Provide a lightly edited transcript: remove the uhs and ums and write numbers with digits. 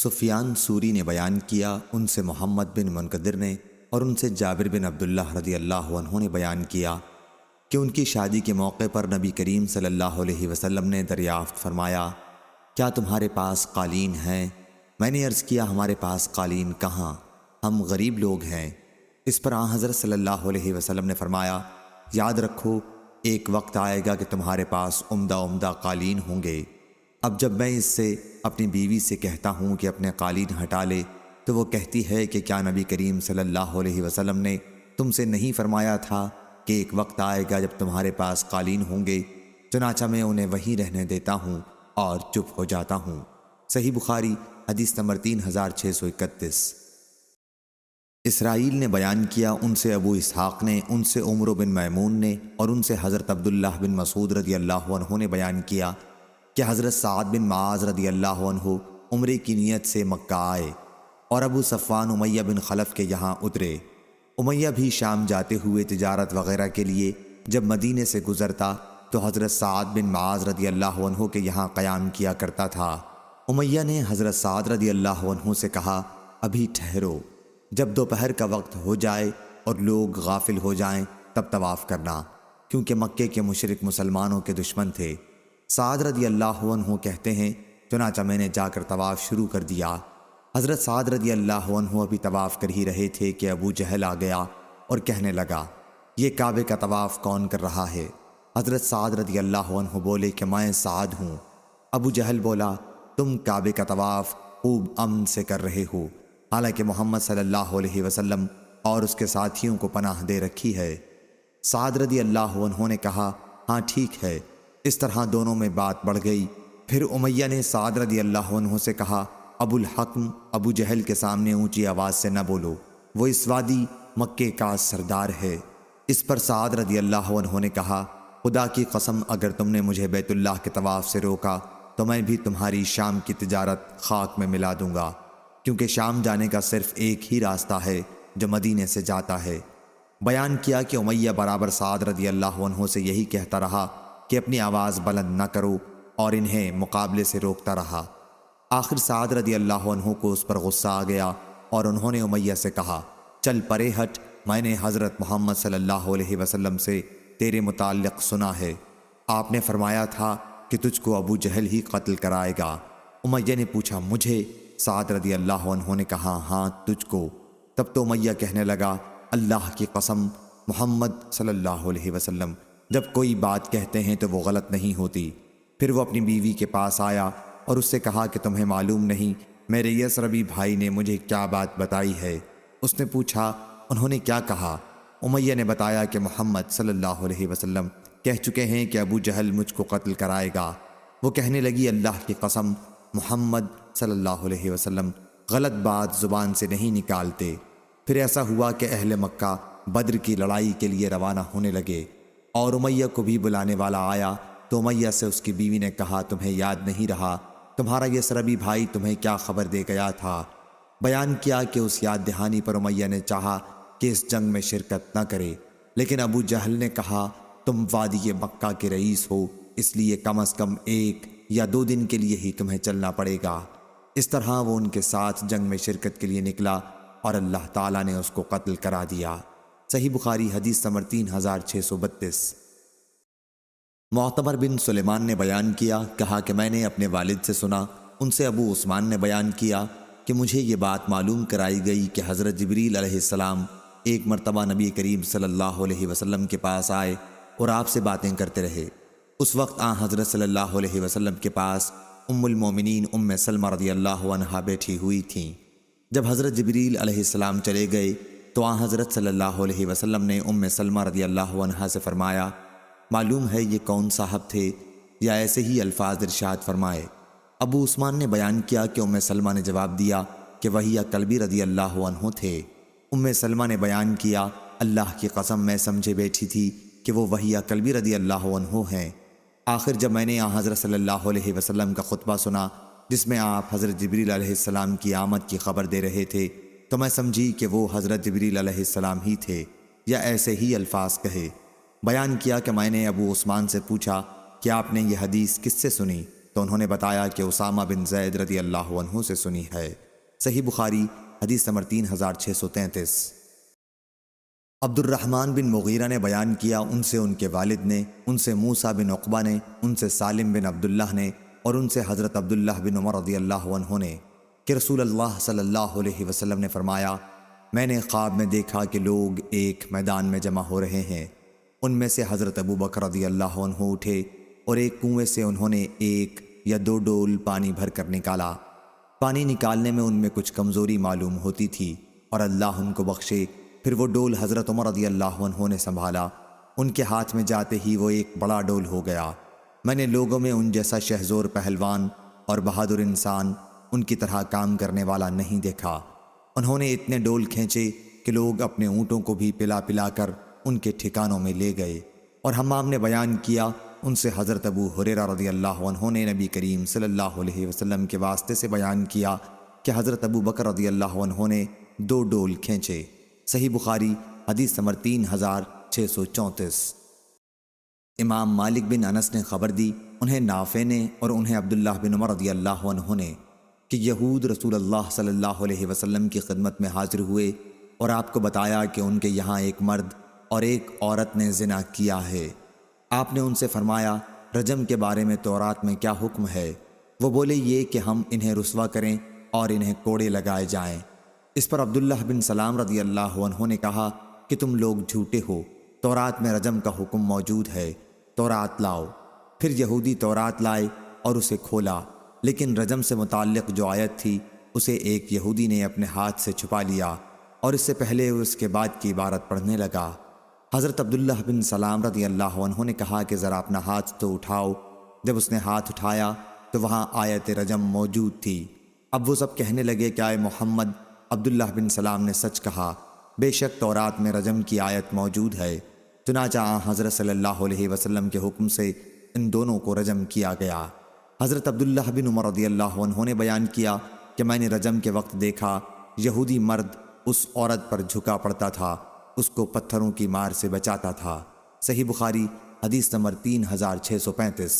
سفیان sorry نے بیان کیا، ان سے محمد بن منکدر نے اور ان سے جابر بن عبداللہ رضی اللہ عنہ نے بیان کیا کہ ان کی شادی کے موقع پر نبی کریم صلی اللہ علیہ وسلم نے دریافت فرمایا، کیا تمہارے پاس قالین ہیں؟ میں نے عرض کیا، ہمارے پاس قالین کہاں، ہم غریب لوگ ہیں۔ اس پر آن حضرت صلی اللہ علیہ وسلم نے فرمایا، یاد رکھو ایک وقت آئے گا کہ تمہارے پاس عمدہ عمدہ قالین ہوں گے۔ اب جب میں اس سے اپنی بیوی سے کہتا ہوں کہ اپنے قالین ہٹا لے تو وہ کہتی ہے کہ کیا نبی کریم صلی اللہ علیہ وسلم نے تم سے نہیں فرمایا تھا کہ ایک وقت آئے گا جب تمہارے پاس قالین ہوں گے؟ چنانچہ میں انہیں وہیں رہنے دیتا ہوں اور چپ ہو جاتا ہوں۔ صحیح بخاری حدیث نمبر 3631۔ اسرائیل نے بیان کیا، ان سے ابو اسحاق نے، ان سے عمر بن میمون نے اور ان سے حضرت عبداللہ بن مسعود رضی اللہ عنہ نے بیان کیا کہ حضرت سعد بن معاذ رضی اللہ عنہ عمرے کی نیت سے مکہ آئے اور ابو صفوان امیہ بن خلف کے یہاں اترے۔ امیہ بھی شام جاتے ہوئے تجارت وغیرہ کے لیے جب مدینے سے گزرتا تو حضرت سعد بن معاذ رضی اللہ عنہ کے یہاں قیام کیا کرتا تھا۔ امیہ نے حضرت سعد رضی اللہ عنہ سے کہا، ابھی ٹھہرو، جب دوپہر کا وقت ہو جائے اور لوگ غافل ہو جائیں تب طواف کرنا، کیونکہ مکے کے مشرک مسلمانوں کے دشمن تھے۔ سعد رضی اللہ عنہ کہتے ہیں، چنانچہ میں نے جا کر طواف شروع کر دیا۔ حضرت سعد رضی اللہ عنہ ابھی طواف کر ہی رہے تھے کہ ابو جہل آ گیا اور کہنے لگا، یہ کعبے کا طواف کون کر رہا ہے؟ حضرت سعد رضی اللہ عنہ بولے کہ میں سعد ہوں۔ ابو جہل بولا، تم کعبے کا طواف خوب امن سے کر رہے ہو، حالانکہ محمد صلی اللہ علیہ وسلم اور اس کے ساتھیوں کو پناہ دے رکھی ہے۔ سعد رضی اللہ عنہ نے کہا، ہاں ٹھیک ہے۔ اس طرح دونوں میں بات بڑھ گئی۔ پھر امیہ نے سعد رضی اللہ عنہ سے کہا، ابو الحکم، ابو جہل کے سامنے اونچی آواز سے نہ بولو، وہ اس وادی مکے کا سردار ہے۔ اس پر سعد رضی اللہ عنہ نے کہا، خدا کی قسم اگر تم نے مجھے بیت اللہ کے طواف سے روکا تو میں بھی تمہاری شام کی تجارت خاک میں ملا دوں گا، کیونکہ شام جانے کا صرف ایک ہی راستہ ہے جو مدینے سے جاتا ہے۔ بیان کیا کہ امیہ برابر سعد رضی اللہ عنہ سے یہی کہتا رہا کہ اپنی آواز بلند نہ کرو اور انہیں مقابلے سے روکتا رہا۔ آخر سعد رضی اللہ عنہ کو اس پر غصہ آ گیا اور انہوں نے امیہ سے کہا، چل پرے ہٹ، میں نے حضرت محمد صلی اللہ علیہ وسلم سے تیرے متعلق سنا ہے، آپ نے فرمایا تھا کہ تجھ کو ابو جہل ہی قتل کرائے گا۔ امیہ نے پوچھا، مجھے؟ سعد رضی اللہ عنہ نے کہا، ہاں تجھ کو۔ تب تو امیہ کہنے لگا، اللہ کی قسم، محمد صلی اللہ علیہ وسلم جب کوئی بات کہتے ہیں تو وہ غلط نہیں ہوتی۔ پھر وہ اپنی بیوی کے پاس آیا اور اس سے کہا کہ تمہیں معلوم نہیں میرے یسربی بھائی نے مجھے کیا بات بتائی ہے؟ اس نے پوچھا، انہوں نے کیا کہا؟ امیہ نے بتایا کہ محمد صلی اللہ علیہ وسلم کہہ چکے ہیں کہ ابو جہل مجھ کو قتل کرائے گا۔ وہ کہنے لگی، اللہ کی قسم، محمد صلی اللہ علیہ وسلم غلط بات زبان سے نہیں نکالتے۔ پھر ایسا ہوا کہ اہل مکہ بدر کی لڑائی کے لیے روانہ ہونے لگے اور امیہ کو بھی بلانے والا آیا تو امیہ سے اس کی بیوی نے کہا، تمہیں یاد نہیں رہا تمہارا یسربی بھائی تمہیں کیا خبر دے گیا تھا؟ بیان کیا کہ اس یاد دہانی پر امیہ نے چاہا کہ اس جنگ میں شرکت نہ کرے، لیکن ابو جہل نے کہا، تم وادی مکہ کے رئیس ہو، اس لیے کم از کم 1 یا 2 دن کے لیے ہی تمہیں چلنا پڑے گا۔ اس طرح وہ ان کے ساتھ جنگ میں شرکت کے لیے نکلا اور اللہ تعالیٰ نے اس کو قتل کرا دیا۔ صحیح بخاری حدیث نمبر 3632۔ معتمر بن سلیمان نے بیان کیا، کہا کہ میں نے اپنے والد سے سنا، ان سے ابو عثمان نے بیان کیا کہ مجھے یہ بات معلوم کرائی گئی کہ حضرت جبریل علیہ السلام ایک مرتبہ نبی کریم صلی اللہ علیہ وسلم کے پاس آئے اور آپ سے باتیں کرتے رہے۔ اس وقت حضرت صلی اللہ علیہ وسلم کے پاس ام المومنین ام سلمہ رضی اللہ عنہا بیٹھی ہوئی تھیں۔ جب حضرت جبریل علیہ السلام چلے گئے تو حضرت صلی اللہ علیہ وسلم نے ام سلمہ رضی اللہ عنہا سے فرمایا، معلوم ہے یہ کون صاحب تھے، یا ایسے ہی الفاظ ارشاد فرمائے؟ ابو عثمان نے بیان کیا کہ ام سلمہ نے جواب دیا کہ وہی کلبی رضی اللہ عنہ تھے۔ ام سلمہ نے بیان کیا، اللہ کی قسم میں سمجھے بیٹھی تھی کہ وہ وہی کلبی رضی اللہ عنہ ہیں۔ آخر جب میں نے حضرت صلی اللہ علیہ وسلم کا خطبہ سنا جس میں آپ حضرت جبریل علیہ السلام کی آمد کی خبر دے رہے تھے تو میں سمجھی کہ وہ حضرت جبریل علیہ السلام ہی تھے، یا ایسے ہی الفاظ کہے۔ بیان کیا کہ میں نے ابو عثمان سے پوچھا کہ آپ نے یہ حدیث کس سے سنی؟ تو انہوں نے بتایا کہ اسامہ بن زید رضی اللہ عنہ سے سنی ہے۔ صحیح بخاری حدیث نمبر 3633۔ عبد الرحمن بن مغیرہ نے بیان کیا، ان سے ان کے والد نے، ان سے موسیٰ بن عقبہ نے، ان سے سالم بن عبداللہ نے، اور ان سے حضرت عبداللہ بن عمر رضی اللہ عنہ نے کہ رسول اللہ صلی اللہ علیہ وسلم نے فرمایا، میں نے خواب میں دیکھا کہ لوگ ایک میدان میں جمع ہو رہے ہیں۔ ان میں سے حضرت ابو بکر رضی اللہ عنہ اٹھے اور ایک کنویں سے انہوں نے 1 یا 2 ڈول پانی بھر کر نکالا۔ پانی نکالنے میں ان میں کچھ کمزوری معلوم ہوتی تھی، اور اللہ ان کو بخشے، پھر وہ ڈول حضرت عمر رضی اللہ عنہ نے سنبھالا۔ ان کے ہاتھ میں جاتے ہی وہ ایک بڑا ڈول ہو گیا۔ میں نے لوگوں میں ان جیسا شہزور پہلوان اور بہادر انسان، ان کی طرح کام کرنے والا نہیں دیکھا۔ انہوں نے اتنے ڈول کھینچے کہ لوگ اپنے اونٹوں کو بھی پلا پلا کر ان کے ٹھکانوں میں لے گئے۔ اور حمام نے بیان کیا، ان سے حضرت ابو ہریرہ رضی اللہ عنہ نے نبی کریم صلی اللہ علیہ وسلم کے واسطے سے بیان کیا کہ حضرت ابو بکر رضی اللہ عنہ نے 2 ڈول کھینچے۔ صحیح بخاری حدیث نمبر 3634۔ امام مالک بن انس نے خبر دی، انہیں نافع نے اور انہیں عبداللہ بن عمر رضی اللہ عنہ نے، کہ یہود رسول اللہ صلی اللہ علیہ وسلم کی خدمت میں حاضر ہوئے اور آپ کو بتایا کہ ان کے یہاں ایک مرد اور ایک عورت نے زنا کیا ہے۔ آپ نے ان سے فرمایا، رجم کے بارے میں تورات میں کیا حکم ہے؟ وہ بولے، یہ کہ ہم انہیں رسوا کریں اور انہیں کوڑے لگائے جائیں۔ اس پر عبداللہ بن سلام رضی اللہ عنہ نے کہا کہ تم لوگ جھوٹے ہو، تورات میں رجم کا حکم موجود ہے، تورات لاؤ۔ پھر یہودی تورات لائے اور اسے کھولا، لیکن رجم سے متعلق جو آیت تھی اسے ایک یہودی نے اپنے ہاتھ سے چھپا لیا اور اس سے پہلے اس کے بعد کی عبارت پڑھنے لگا۔ حضرت عبداللہ بن سلام رضی اللہ عنہ نے کہا کہ ذرا اپنا ہاتھ تو اٹھاؤ۔ جب اس نے ہاتھ اٹھایا تو وہاں آیت رجم موجود تھی۔ اب وہ سب کہنے لگے کہ اے محمد، عبداللہ بن سلام نے سچ کہا، بے شک تورات میں رجم کی آیت موجود ہے۔ چنانچہ حضرت صلی اللہ علیہ وسلم کے حکم سے ان دونوں کو رجم کیا گیا۔ حضرت عبداللہ بن عمر رضی اللہ عنہ نے بیان کیا کہ میں نے رجم کے وقت دیکھا، یہودی مرد اس عورت پر جھکا پڑتا تھا، اس کو پتھروں کی مار سے بچاتا تھا۔ صحیح بخاری حدیث نمبر 3635۔